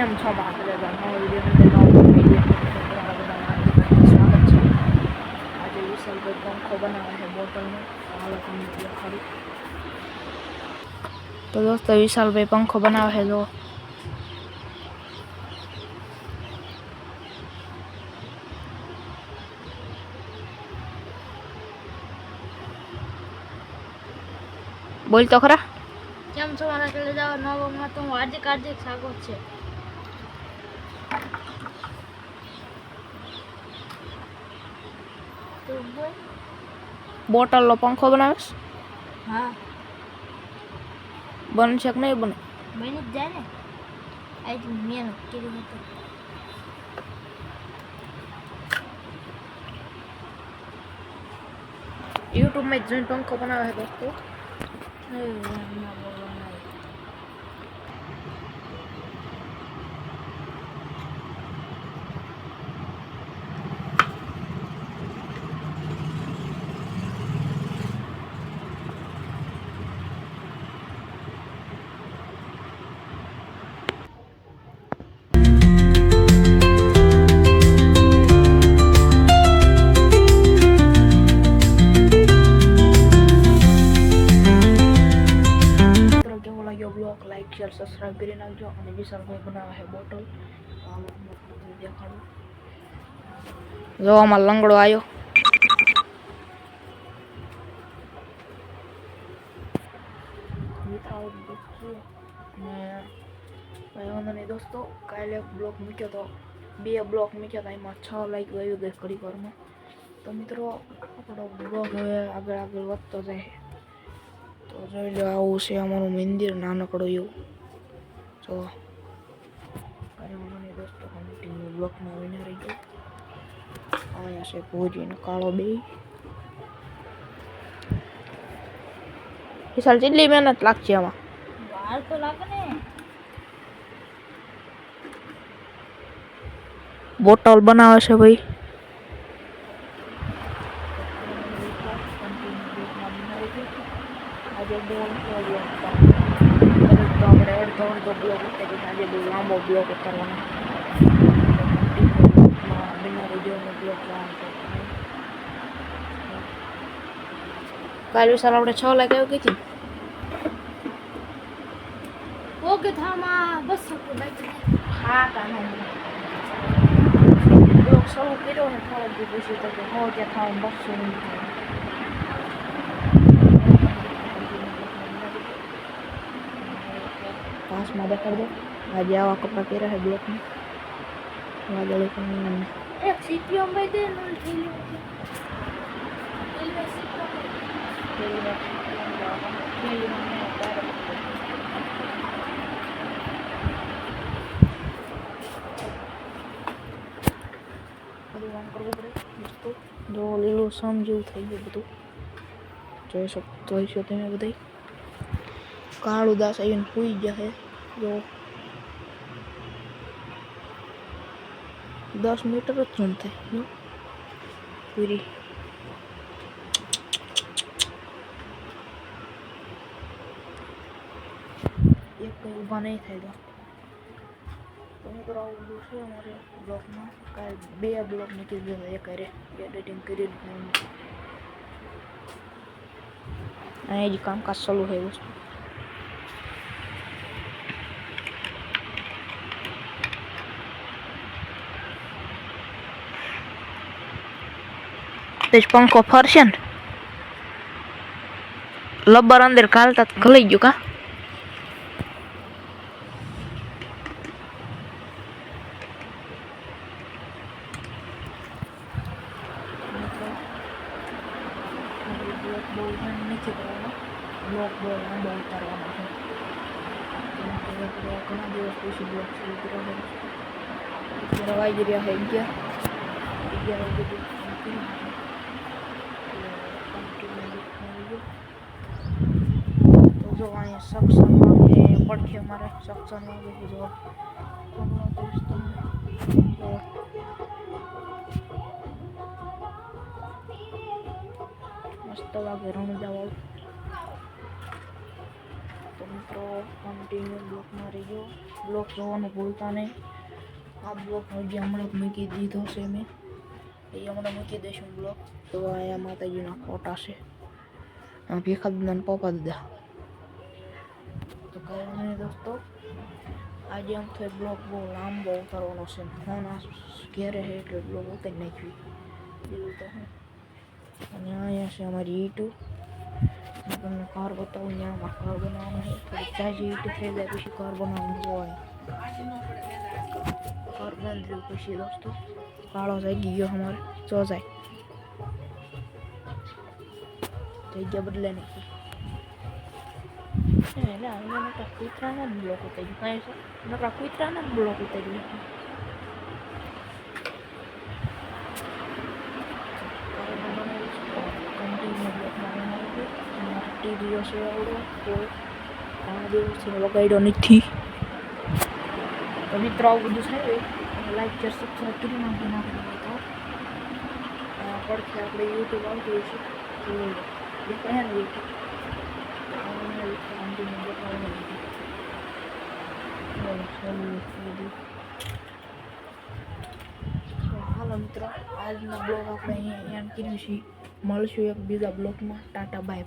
કેમ છો બાપરે નવો વિડીયો તમારા બધાનું હાર્દિક સ્વાગત છે. આજે વિશાલભાઈ પંખો બનાવે છે બોટલનો. હાલો તમને દેખાડું. તો દોસ્તો વિશાલભાઈ પંખો બનાવે છે. જો બોલ તો ખરા. કેમ છો મારા ચલે જાવ નવમાં તો હાર્દિક સ્વાગત છે. તો બોલ. બોટલનો પંખો બનાવેશ? હા, બનશે કે નહીં બને? બની જ જાય ને. આજ મહેનત કરી હતી. યુટ્યુબમાં જોઈને પંખો બનાવે છે દોસ્તો. ના બોલવાનું. કેવો લાગ્યો બ્લોગ, લાઈક શેર સબસ્ક્રાઈબ કરી નાખજો. અને વિશાલભાઈ બનાવે છે બોટલ. દેખાડું. જો આમાં લંગડો આવ્યો. વાંધો નહીં દોસ્તો, કાલે એક બ્લોક મૂક્યો તો, 2 બ્લોક મૂક્યા હતા, એમાં 6 લાઈક ગયું ગઈ ઘડી વારમાં. તો મિત્રો આપણો બ્લોગ હવે આગળ વધતો જાય. તો જોઈ લો, આવું છે અમારું મંદિર નાનકડું એવું. જો કાંઈ વાંધો નહીં દોસ્તો, કન્ટિન્યુ બ્લોકમાં વિના રહી ગયો. અહીંયા છે ભોજીનો કાળો બે. વિશાલ જેટલી મહેનત લાગશે આમાં? વાર તો લાગે ને. બોટલ બનાવે છે ભાઈ. આજે બોલ આપણે અડધો બ્લોક ઉતારી. આજે બહુ લાંબો બ્લોક ઉતારવાનો. કાલ વિશાલ આપણે 6 લાખ એવું કીધી. ઓકે થામાં બસ તો બાકી. હા કાનો બ્લોક શરૂ કર્યો ને થોડોક દી પછી તો કે હો કે થાવ બસો પાસમાં દેખાડ દો. આજે આવા કપડાં પહેર્યા છે બ્લોકમાં. વાદળી પણ એક સીપીએમ ભાઈ દે નો થેલી જો લીલું સમ જેવું થઈ ગયું બધું. જોઈ શકતો હશો તમે બધા. કાળું દાસ આવીને સુઈ જશે. જો 10 મીટર જ ઝૂમ થાય પૂરી. એક કંઈ ઊભા નહીં થાય તો મિત્રો આવું બધું છે અમારે બ્લોગમાં. કાંઈ 2 બ્લોગ મૂકી દીધો એક હારે એડિટિંગ કરીને. અહીંયા જ કામકાજ ચાલુ છે વસ્તુ. પંખો ફરશે ને લબ્બર અંદર કાલતા ગલાઈ ગયું કા. બ્લોક બહુ લાંબો ઉતારવાનો છે. ઘણા દિવસ પછી બ્લોક શરૂ કર્યો છે. અત્યારે વાગી રહ્યા છે 11 વાગે. તો જો અહીંયા સક્ષમ વાગે પડખે અમારે સક્ષમ વાગે છે. જો મસ્ત વાગે રણુજા વાળું. તો મિત્રો કન્ટિન્યુ બ્લોકમાં રહીજો. બ્લોક જોવાનું ભૂલતા નહીં. આ બ્લોક હજી હમણાં જ મૂકી દીધો છે મેં. એ હમણાં મૂકી દઈશું બ્લોક. તો અહીંયા માતાજીના ફોટા છે. આ ભીખા દાદા ને પપ્પા દાદા. તો કાંઈ નહીં દોસ્તો, આજે આમ તો બ્લોક બહુ લાંબો ઉતારવાનો છે. ફોન આ ઘેરે છે એટલે બ્લોક ઉતારી નાખ્યું બીજું તો હું. અને અહીંયા છે અમારી ઈંટું. હું તમને ઘર બતાવું. ત્યાં અમારે ઘર બનાવવાનું છે. થોડી તાજી ઈંટ થઈ જાય પછી ઘર બનાવવાનું હોય. ઘર બંધ રહ્યું પછી દોસ્તો કાળો જાગી ગયો અમારે. જો જાય જગ્યા બદલે નાખી. એટલે અહીંયા મોટા કૂતરાના જ બ્લોક ઉતાર્યું. કાંઈ છે મોટા કૂતરાના જ બ્લોક ઉતાર્યું. કન્ટિન્યુ બ્લોકમાં બનાવ્યું. ટીવીઓ છે આવડો તો ઘણા દિવસથી વગાડ્યો નથી. તો મિત્રો આવું બધું થાય લાઈક શેર સબસ્ક્રાઈબ કરી નાખી નાખવાનું તો પડખે આપણે યુટ્યુબ આવતું હોય છે તો દેખાય ને હાલો મિત્રો, આજનો બ્લોગ આપણે અહીંયા એન્ડ કર્યું છે. મળશું એક બીજા બ્લોગમાં. ટાટા બાય.